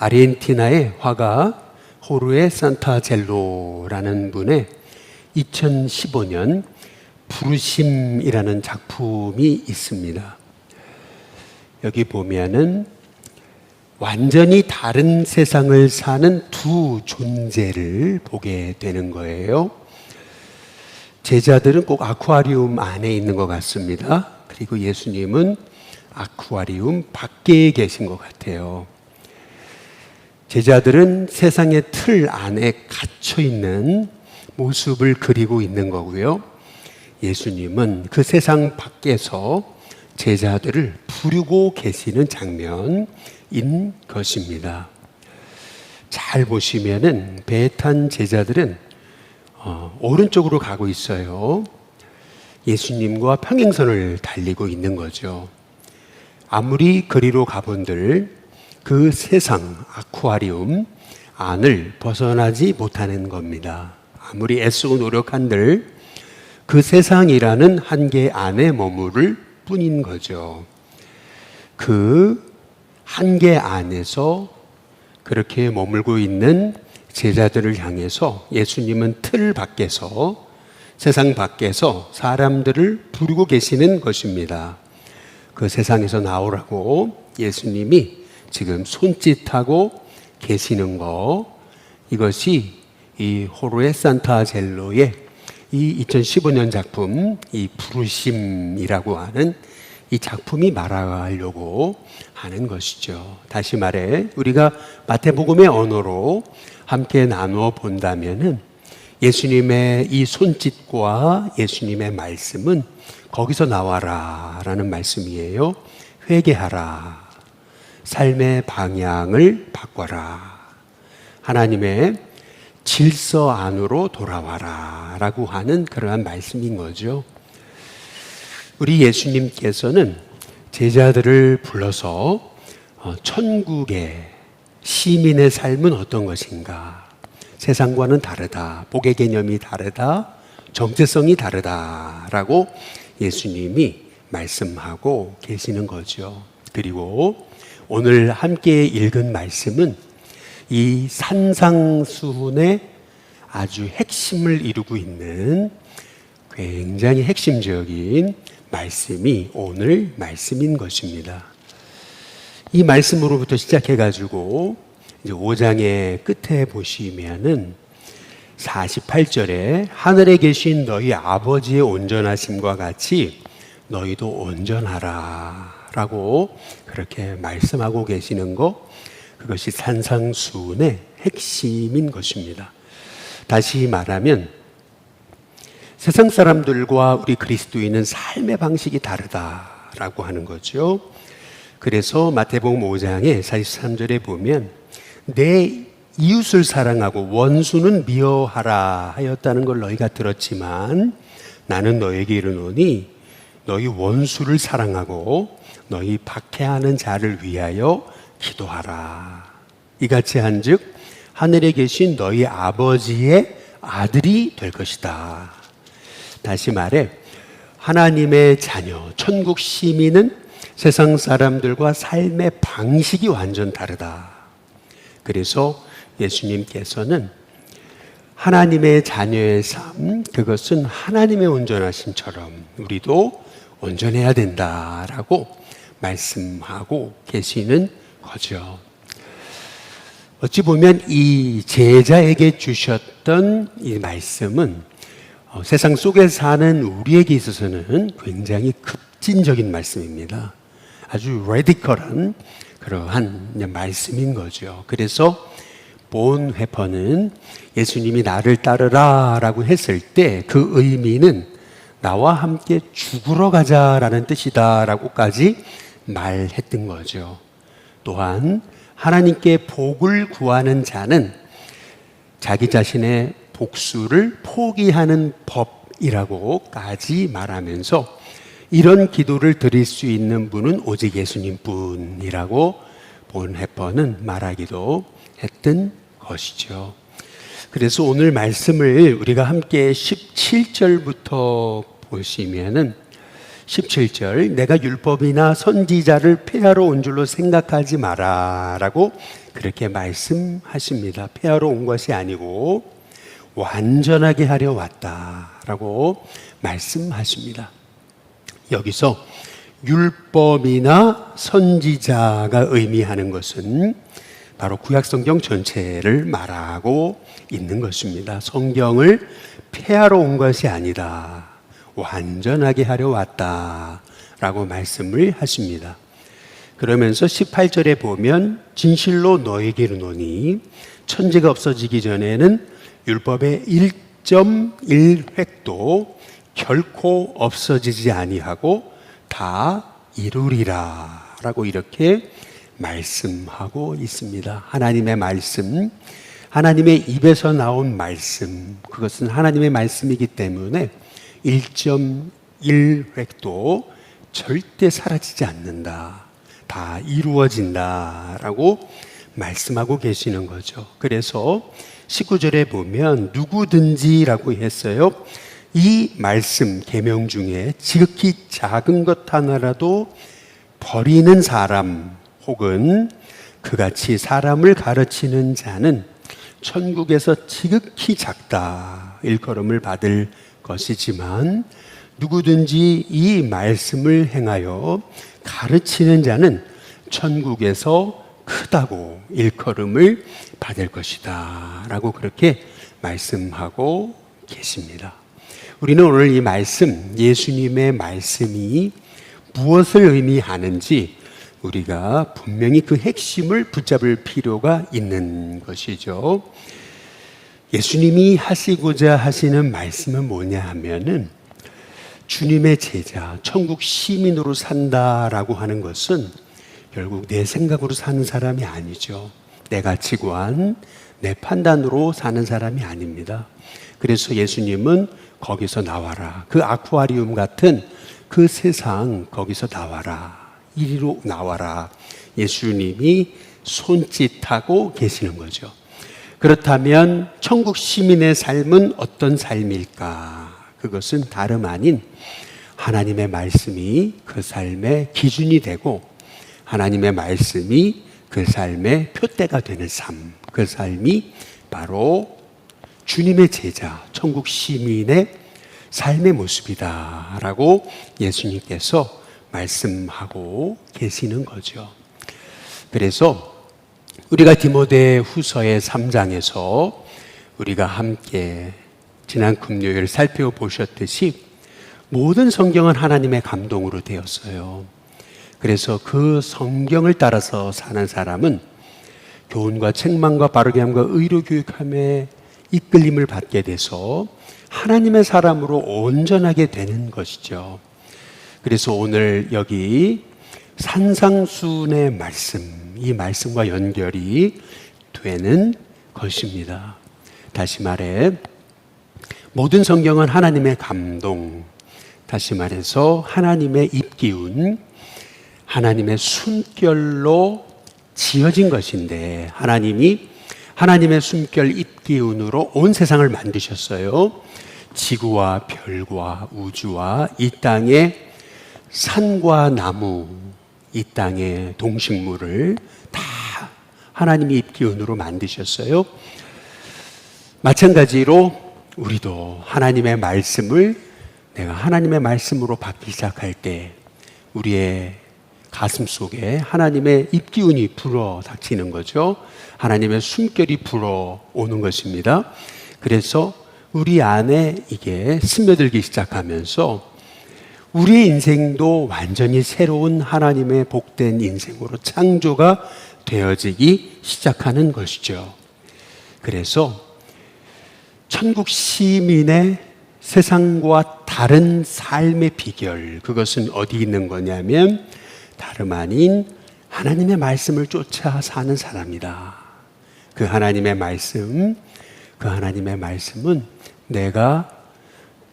아르헨티나의 화가 호르헤 산타젤로라는 분의 2015년 부르심이라는 작품이 있습니다. 여기 보면은 완전히 다른 세상을 사는 두 존재를 보게 되는 거예요. 제자들은 꼭 아쿠아리움 안에 있는 것 같습니다. 그리고 예수님은 아쿠아리움 밖에 계신 것 같아요. 제자들은 세상의 틀 안에 갇혀 있는 모습을 그리고 있는 거고요. 예수님은 그 세상 밖에서 제자들을 부르고 계시는 장면인 것입니다. 잘 보시면은 배에 탄 제자들은 오른쪽으로 가고 있어요. 예수님과 평행선을 달리고 있는 거죠. 아무리 그리로 가본들 그 세상 아쿠아리움 안을 벗어나지 못하는 겁니다. 아무리 애쓰고 노력한들 그 세상이라는 한계 안에 머무를 뿐인 거죠. 그 한계 안에서 그렇게 머물고 있는 제자들을 향해서 예수님은 틀 밖에서, 세상 밖에서 사람들을 부르고 계시는 것입니다. 그 세상에서 나오라고 예수님이 지금 손짓하고 계시는 거, 이것이 이 호르헤 산타젤로의 이 2015년 작품, 이 부르심이라고 하는 이 작품이 말하려고 하는 것이죠. 다시 말해 우리가 마태복음의 언어로 함께 나누어 본다면은 예수님의 이 손짓과 예수님의 말씀은 거기서 나와라 라는 말씀이에요. 회개하라. 삶의 방향을 바꿔라. 하나님의 질서 안으로 돌아와라 라고 하는 그러한 말씀인 거죠. 우리 예수님께서는 제자들을 불러서 천국의 시민의 삶은 어떤 것인가, 세상과는 다르다, 복의 개념이 다르다, 정체성이 다르다라고 예수님이 말씀하고 계시는 거죠. 그리고 오늘 함께 읽은 말씀은 이 산상수훈의 아주 핵심을 이루고 있는 굉장히 핵심적인 말씀이 오늘 말씀인 것입니다. 이 말씀으로부터 시작해가지고 이제 5장의 끝에 보시면은 48절에 하늘에 계신 너희 아버지의 온전하심과 같이 너희도 온전하라 라고 그렇게 말씀하고 계시는 것, 그것이 산상수훈의 핵심인 것입니다. 다시 말하면 세상 사람들과 우리 그리스도인은 삶의 방식이 다르다라고 하는 거죠. 그래서 마태복음 5장의 43절에 보면 내 이웃을 사랑하고 원수는 미워하라 하였다는 걸 너희가 들었지만 나는 너에게 이르노니 너희 원수를 사랑하고 너희 박해하는 자를 위하여 기도하라. 이같이 한즉 하늘에 계신 너희 아버지의 아들이 될 것이다. 다시 말해 하나님의 자녀, 천국 시민은 세상 사람들과 삶의 방식이 완전 다르다. 그래서 예수님께서는 하나님의 자녀의 삶, 그것은 하나님의 온전하심처럼 우리도 온전해야 된다라고 말씀하고 계시는 거죠. 어찌 보면 이 제자에게 주셨던 이 말씀은 세상 속에 사는 우리에게 있어서는 굉장히 급진적인 말씀입니다. 아주 레디컬한 그러한 말씀인 거죠. 그래서 본 회퍼는 예수님이 나를 따르라 라고 했을 때 그 의미는 나와 함께 죽으러 가자라는 뜻이다 라고까지 말했던 거죠. 또한 하나님께 복을 구하는 자는 자기 자신의 복수를 포기하는 법이라고까지 말하면서 이런 기도를 드릴 수 있는 분은 오직 예수님 뿐이라고 본 해퍼는 말하기도 했던 것이죠. 그래서 오늘 말씀을 우리가 함께 17절부터 보시면은 17절 내가 율법이나 선지자를 폐하러 온 줄로 생각하지 마라 라고 그렇게 말씀하십니다. 폐하러 온 것이 아니고 완전하게 하려 왔다 라고 말씀하십니다. 여기서 율법이나 선지자가 의미하는 것은 바로 구약성경 전체를 말하고 있는 것입니다. 성경을 폐하러 온 것이 아니다. 완전하게 하려 왔다 라고 말씀을 하십니다. 그러면서 18절에 보면 진실로 너에게 이르노니 천지가 없어지기 전에는 율법의 1.1획도 결코 없어지지 아니하고 다 이루리라 라고 이렇게 말씀하고 있습니다. 하나님의 말씀, 하나님의 입에서 나온 말씀, 그것은 하나님의 말씀이기 때문에 1.1획도 절대 사라지지 않는다. 다 이루어진다 라고 말씀하고 계시는 거죠. 그래서 19절에 보면 누구든지라고 했어요. 이 말씀 계명 중에 지극히 작은 것 하나라도 버리는 사람 혹은 그같이 사람을 가르치는 자는 천국에서 지극히 작다 일컬음을 받을 것이지만 누구든지 이 말씀을 행하여 가르치는 자는 천국에서 크다고 일컬음을 받을 것이다 라고 그렇게 말씀하고 계십니다. 우리는 오늘 이 말씀, 예수님의 말씀이 무엇을 의미하는지 우리가 분명히 그 핵심을 붙잡을 필요가 있는 것이죠. 예수님이 하시고자 하시는 말씀은 뭐냐 하면은 주님의 제자, 천국 시민으로 산다라고 하는 것은 결국 내 생각으로 사는 사람이 아니죠. 내 가치관, 내 판단으로 사는 사람이 아닙니다. 그래서 예수님은 거기서 나와라. 그 아쿠아리움 같은 그 세상 거기서 나와라. 이리로 나와라. 예수님이 손짓하고 계시는 거죠. 그렇다면 천국 시민의 삶은 어떤 삶일까? 그것은 다름 아닌 하나님의 말씀이 그 삶의 기준이 되고 하나님의 말씀이 그 삶의 표대가 되는 삶, 그 삶이 바로 주님의 제자, 천국 시민의 삶의 모습이다 라고 예수님께서 말씀하고 계시는 거죠. 그래서 우리가 디모데 후서의 3장에서 우리가 함께 지난 금요일 살펴보셨듯이 모든 성경은 하나님의 감동으로 되었어요. 그래서 그 성경을 따라서 사는 사람은 교훈과 책망과 바르게 함과 의로 교육함에 이끌림을 받게 돼서 하나님의 사람으로 온전하게 되는 것이죠. 그래서 오늘 여기 산상수훈의 말씀, 이 말씀과 연결이 되는 것입니다. 다시 말해 모든 성경은 하나님의 감동, 다시 말해서 하나님의 입기운, 하나님의 숨결로 지어진 것인데 하나님이 하나님의 숨결 입기운으로 온 세상을 만드셨어요. 지구와 별과 우주와 이 땅의 산과 나무, 이 땅의 동식물을 다 하나님이 입기운으로 만드셨어요. 마찬가지로 우리도 하나님의 말씀을 내가 하나님의 말씀으로 받기 시작할 때 우리의 가슴 속에 하나님의 입기운이 불어 닥치는 거죠. 하나님의 숨결이 불어오는 것입니다. 그래서 우리 안에 이게 스며들기 시작하면서 우리의 인생도 완전히 새로운 하나님의 복된 인생으로 창조가 되어지기 시작하는 것이죠. 그래서 천국 시민의 세상과 다른 삶의 비결, 그것은 어디 있는 거냐면 다름 아닌 하나님의 말씀을 쫓아 사는 사람이다. 그 하나님의 말씀, 그 하나님의 말씀은 내가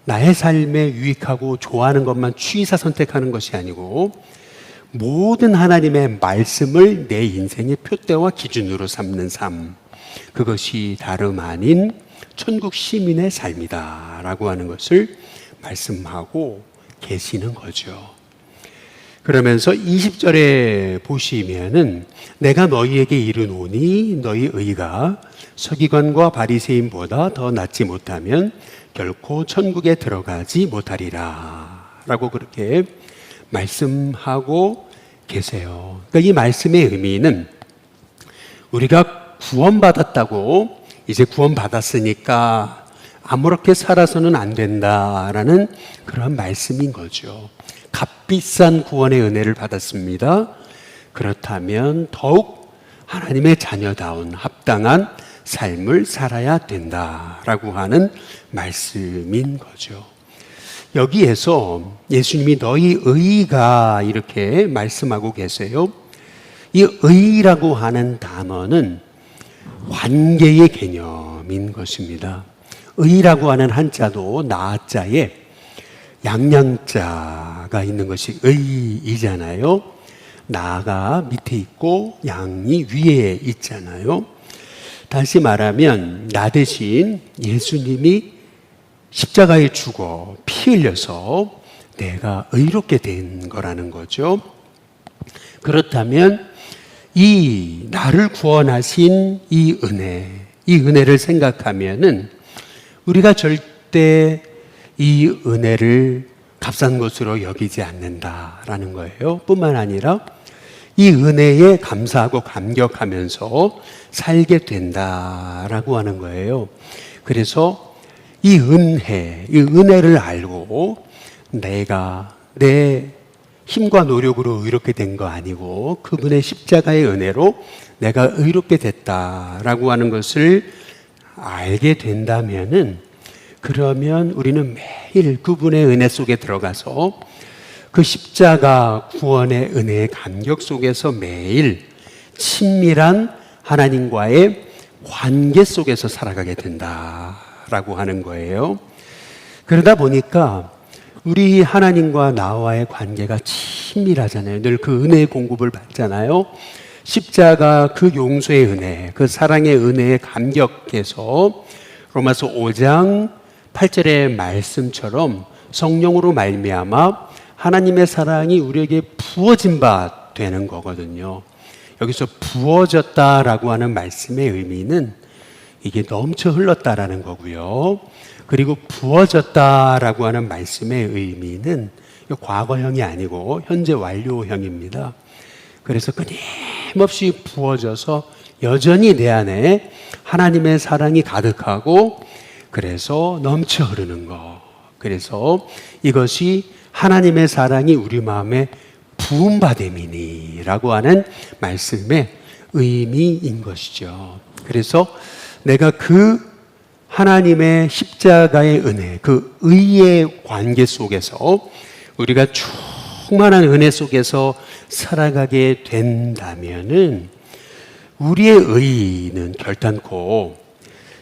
나의 삶에 유익하고 좋아하는 것만 취사 선택하는 것이 아니고 모든 하나님의 말씀을 내 인생의 표대와 기준으로 삼는 삶, 그것이 다름 아닌 천국 시민의 삶이다 라고 하는 것을 말씀하고 계시는 거죠. 그러면서 20절에 보시면은 내가 너희에게 이르노니 너희 의가 서기관과 바리새인보다 더 낫지 못하면 결코 천국에 들어가지 못하리라 라고 그렇게 말씀하고 계세요. 그러니까 이 말씀의 의미는 우리가 구원받았다고 이제 구원받았으니까 아무렇게 살아서는 안 된다라는 그런 말씀인 거죠. 값비싼 구원의 은혜를 받았습니다. 그렇다면 더욱 하나님의 자녀다운 합당한 삶을 살아야 된다라고 하는 말씀인 거죠. 여기에서 예수님이 너희 의가 이렇게 말씀하고 계세요. 이 의라고 하는 단어는 관계의 개념인 것입니다. 의라고 하는 한자도 나자에 양양자가 있는 것이 의이잖아요. 나가 밑에 있고 양이 위에 있잖아요. 다시 말하면 나 대신 예수님이 십자가에 죽어 피 흘려서 내가 의롭게 된 거라는 거죠. 그렇다면 이 나를 구원하신 이 은혜를 생각하면은 우리가 절대 이 은혜를 값싼 것으로 여기지 않는다라는 거예요. 뿐만 아니라 이 은혜에 감사하고 감격하면서 살게 된다라고 하는 거예요. 그래서 이 은혜를 알고 내가 내 힘과 노력으로 의롭게 된 거 아니고 그분의 십자가의 은혜로 내가 의롭게 됐다라고 하는 것을 알게 된다면은 그러면 우리는 매일 그분의 은혜 속에 들어가서 그 십자가 구원의 은혜의 감격 속에서 매일 친밀한 하나님과의 관계 속에서 살아가게 된다라고 하는 거예요. 그러다 보니까 우리 하나님과 나와의 관계가 친밀하잖아요. 늘 그 은혜의 공급을 받잖아요. 십자가 그 용서의 은혜, 그 사랑의 은혜에 감격해서 로마서 5장 8절의 말씀처럼 성령으로 말미암아 하나님의 사랑이 우리에게 부어진 바 되는 거거든요. 여기서 부어졌다라고 하는 말씀의 의미는 이게 넘쳐 흘렀다라는 거고요. 그리고 부어졌다라고 하는 말씀의 의미는 과거형이 아니고 현재 완료형입니다. 그래서 끊임없이 부어져서 여전히 내 안에 하나님의 사랑이 가득하고 그래서 넘쳐 흐르는 것. 그래서 이것이 하나님의 사랑이 우리 마음에 부음받음이니라고 하는 말씀의 의미인 것이죠. 그래서 내가 그 하나님의 십자가의 은혜, 그 의의 관계 속에서 우리가 충만한 은혜 속에서 살아가게 된다면은 우리의 의는 결단코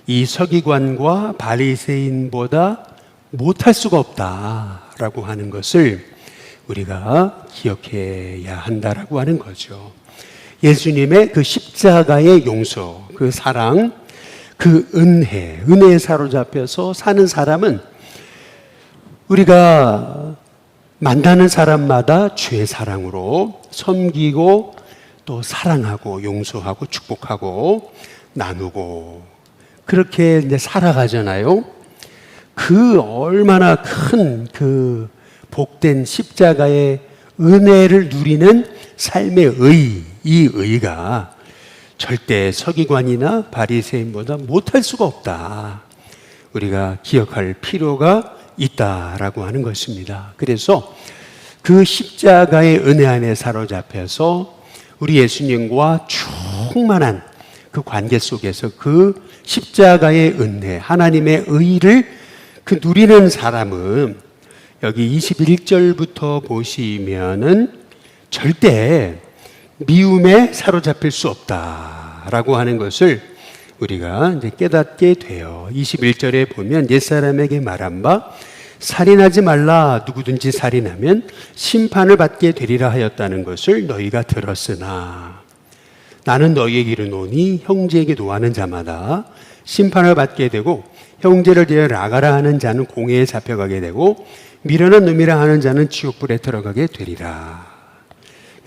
이 서기관과 바리새인보다 못할 수가 없다라고 하는 것을 우리가 기억해야 한다라고 하는 거죠. 예수님의 그 십자가의 용서, 그 사랑, 그 은혜에 사로잡혀서 사는 사람은 우리가 만나는 사람마다 주의 사랑으로 섬기고 또 사랑하고 용서하고 축복하고 나누고 그렇게 이제 살아가잖아요. 그 얼마나 큰 그 복된 십자가의 은혜를 누리는 삶의 이 의가 절대 서기관이나 바리새인보다 못할 수가 없다. 우리가 기억할 필요가 있다라고 하는 것입니다. 그래서 그 십자가의 은혜 안에 사로잡혀서 우리 예수님과 충만한 그 관계 속에서 그 십자가의 은혜, 하나님의 의를 그 누리는 사람은 여기 21절부터 보시면은 절대 미움에 사로잡힐 수 없다라고 하는 것을 우리가 이제 깨닫게 돼요. 21절에 보면 옛사람에게 말한 바 살인하지 말라 누구든지 살인하면 심판을 받게 되리라 하였다는 것을 너희가 들었으나 나는 너희에게 이르노니 형제에게 노하는 자마다 심판을 받게 되고 형제를 대하여 나가라 하는 자는 공회에 잡혀가게 되고 미련한 놈이라 하는 자는 지옥불에 들어가게 되리라.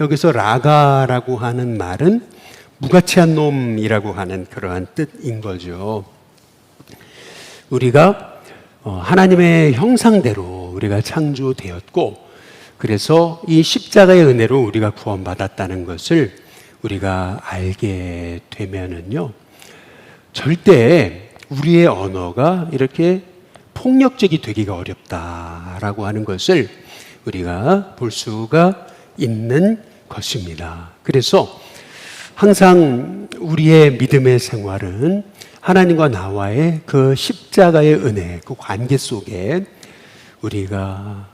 여기서 라가라고 하는 말은 무가치한 놈이라고 하는 그러한 뜻인 거죠. 우리가 하나님의 형상대로 우리가 창조되었고, 그래서 이 십자가의 은혜로 우리가 구원받았다는 것을 우리가 알게 되면은요, 절대 우리의 언어가 이렇게 폭력적이 되기가 어렵다라고 하는 것을 우리가 볼 수가 있는 것입니다. 그래서 항상 우리의 믿음의 생활은 하나님과 나와의 그 십자가의 은혜, 그 관계 속에 우리가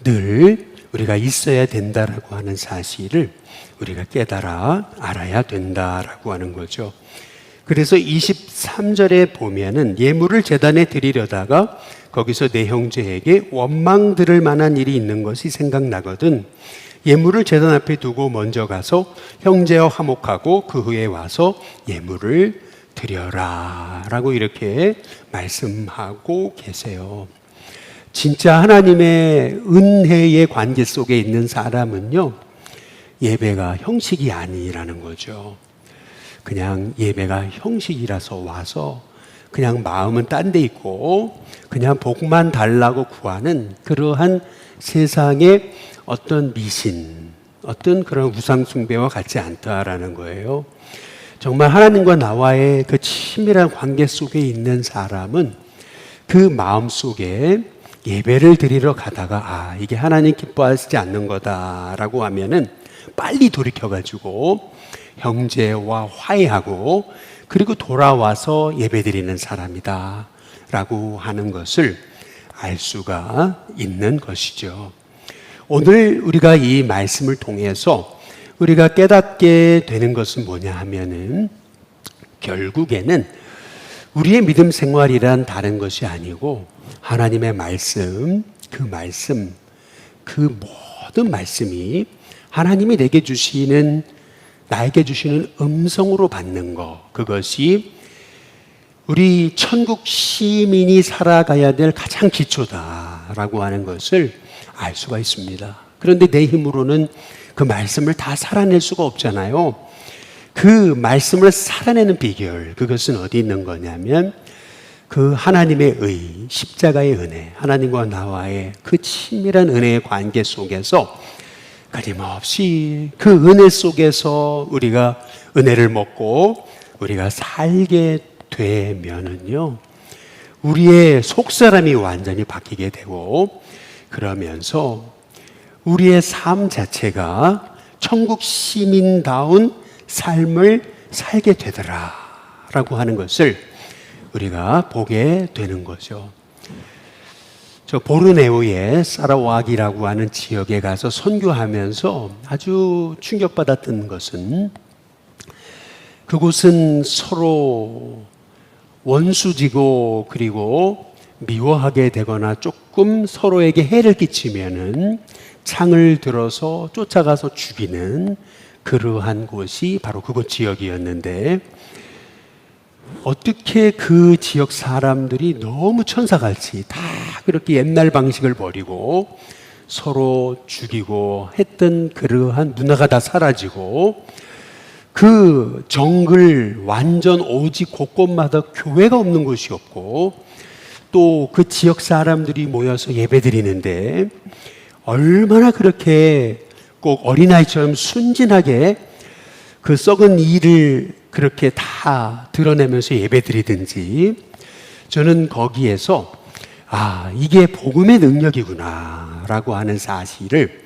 늘 우리가 있어야 된다라고 하는 사실을 우리가 깨달아 알아야 된다라고 하는 거죠. 그래서 23절에 보면은 예물을 제단에 드리려다가 거기서 내 형제에게 원망 들을 만한 일이 있는 것이 생각나거든 예물을 제단 앞에 두고 먼저 가서 형제와 화목하고 그 후에 와서 예물을 드려라 라고 이렇게 말씀하고 계세요. 진짜 하나님의 은혜의 관계 속에 있는 사람은요, 예배가 형식이 아니라는 거죠. 그냥 예배가 형식이라서 와서 그냥 마음은 딴 데 있고 그냥 복만 달라고 구하는 그러한 세상의 어떤 미신, 어떤 그런 우상숭배와 같지 않다라는 거예요. 정말 하나님과 나와의 그 친밀한 관계 속에 있는 사람은 그 마음 속에 예배를 드리러 가다가 이게 하나님 기뻐하시지 않는 거다라고 하면은 빨리 돌이켜가지고 형제와 화해하고 그리고 돌아와서 예배 드리는 사람이다 라고 하는 것을 알 수가 있는 것이죠. 오늘 우리가 이 말씀을 통해서 우리가 깨닫게 되는 것은 뭐냐 하면은 결국에는 우리의 믿음 생활이란 다른 것이 아니고 하나님의 말씀, 그 모든 말씀이 하나님이 나에게 주시는 음성으로 받는 것, 그것이 우리 천국 시민이 살아가야 될 가장 기초다라고 하는 것을 알 수가 있습니다. 그런데 내 힘으로는 그 말씀을 다 살아낼 수가 없잖아요. 그 말씀을 살아내는 비결, 그것은 어디 있는 거냐면 그 하나님의 십자가의 은혜, 하나님과 나와의 그 친밀한 은혜의 관계 속에서 끊임없이 그 은혜 속에서 우리가 은혜를 먹고 우리가 살게 되면은요, 우리의 속사람이 완전히 바뀌게 되고 그러면서 우리의 삶 자체가 천국 시민다운 삶을 살게 되더라라고 하는 것을 우리가 보게 되는 거죠. 저 보르네오의 사라왁이라고 하는 지역에 가서 선교하면서 아주 충격받았던 것은 그곳은 서로 원수지고 그리고 미워하게 되거나 조금 서로에게 해를 끼치면은 창을 들어서 쫓아가서 죽이는 그러한 곳이 바로 그곳 지역이었는데, 어떻게 그 지역 사람들이 너무 천사같이 다 그렇게 옛날 방식을 버리고 서로 죽이고 했던 그러한 문화가 다 사라지고 그 정글 완전 오지 곳곳마다 교회가 없는 곳이 없고 또 그 지역 사람들이 모여서 예배 드리는데 얼마나 그렇게 꼭 어린아이처럼 순진하게 그 썩은 이를 그렇게 다 드러내면서 예배 드리든지, 저는 거기에서 이게 복음의 능력이구나 라고 하는 사실을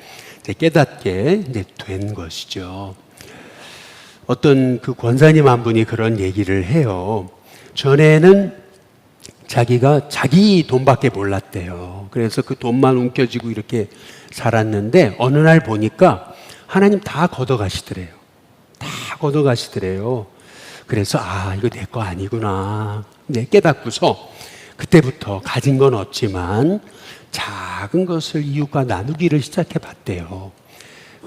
깨닫게 된 것이죠. 어떤 그 권사님 한 분이 그런 얘기를 해요. 전에는 자기가 자기 돈밖에 몰랐대요. 그래서 그 돈만 움켜쥐고 이렇게 살았는데 어느 날 보니까 하나님 다 걷어가시더래요. 다 걷어가시더래요. 그래서 이거 내 거 아니구나 깨닫고서 그때부터 가진 건 없지만 작은 것을 이웃과 나누기를 시작해 봤대요.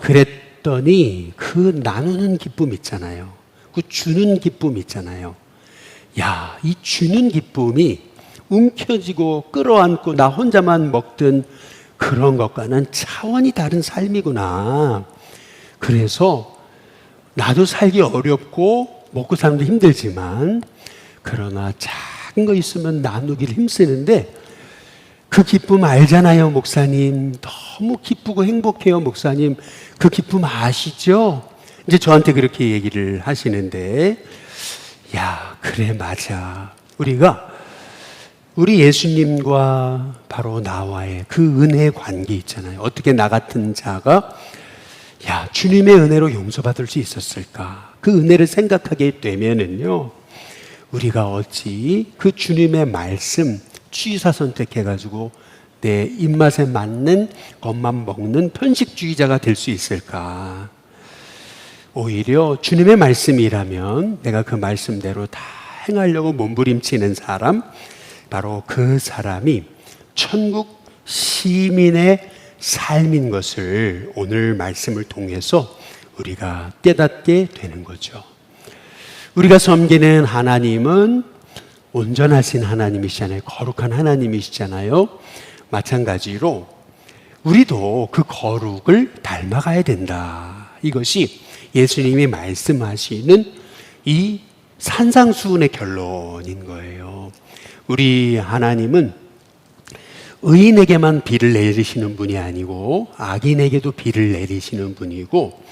그랬더니 그 나누는 기쁨 있잖아요. 그 주는 기쁨 있잖아요. 이 주는 기쁨이 움켜쥐고 끌어안고 나 혼자만 먹던 그런 것과는 차원이 다른 삶이구나. 그래서 나도 살기 어렵고 먹고 사는 데 힘들지만 그러나 작은 거 있으면 나누기를 힘쓰는데 그 기쁨 알잖아요, 목사님. 너무 기쁘고 행복해요, 목사님. 그 기쁨 아시죠? 이제 저한테 그렇게 얘기를 하시는데, 야, 그래, 맞아. 우리 예수님과 바로 나와의 그 은혜의 관계 있잖아요. 어떻게 나 같은 자가, 야, 주님의 은혜로 용서받을 수 있었을까? 그 은혜를 생각하게 되면은요, 우리가 어찌 그 주님의 말씀, 취사 선택해가지고 내 입맛에 맞는 것만 먹는 편식주의자가 될 수 있을까? 오히려 주님의 말씀이라면 내가 그 말씀대로 다 행하려고 몸부림치는 사람, 바로 그 사람이 천국 시민의 삶인 것을 오늘 말씀을 통해서 우리가 깨닫게 되는 거죠. 우리가 섬기는 하나님은 온전하신 하나님이시잖아요. 거룩한 하나님이시잖아요. 마찬가지로 우리도 그 거룩을 닮아가야 된다. 이것이 예수님이 말씀하시는 이 산상수훈의 결론인 거예요. 우리 하나님은 의인에게만 비를 내리시는 분이 아니고 악인에게도 비를 내리시는 분이고,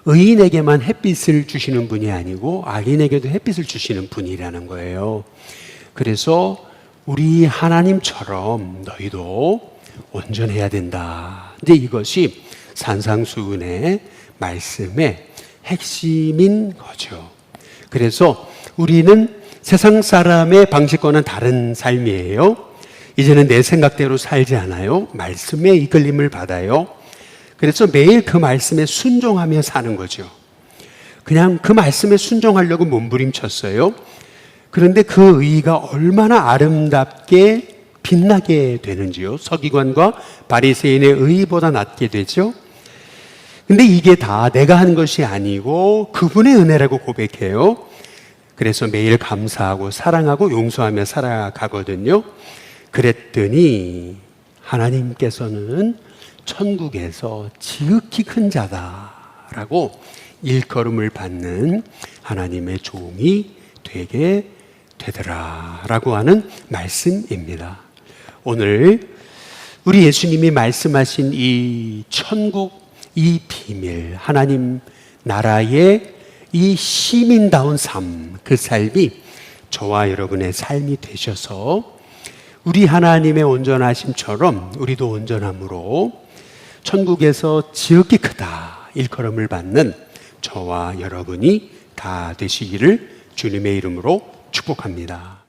의인에게만 햇빛을 주시는 분이 아니고 악인에게도 햇빛을 주시는 분이라는 거예요. 그래서 우리 하나님처럼 너희도 온전해야 된다. 이제 이것이 산상수훈의 말씀의 핵심인 거죠. 그래서 우리는 세상 사람의 방식과는 다른 삶이에요. 이제는 내 생각대로 살지 않아요. 말씀에 이끌림을 받아요. 그래서 매일 그 말씀에 순종하며 사는 거죠. 그냥 그 말씀에 순종하려고 몸부림쳤어요. 그런데 그 의의가 얼마나 아름답게 빛나게 되는지요. 서기관과 바리새인의 의의보다 낫게 되죠. 근데 이게 다 내가 하는 것이 아니고 그분의 은혜라고 고백해요. 그래서 매일 감사하고 사랑하고 용서하며 살아가거든요. 그랬더니 하나님께서는 천국에서 지극히 큰 자다라고 일컬음을 받는 하나님의 종이 되게 되더라라고 하는 말씀입니다. 오늘 우리 예수님이 말씀하신 이 천국, 이 비밀, 하나님 나라의 이 시민다운 삶, 그 삶이 저와 여러분의 삶이 되셔서 우리 하나님의 온전하심처럼 우리도 온전함으로 천국에서 지극히 크다 일컬음을 받는 저와 여러분이 다 되시기를 주님의 이름으로 축복합니다.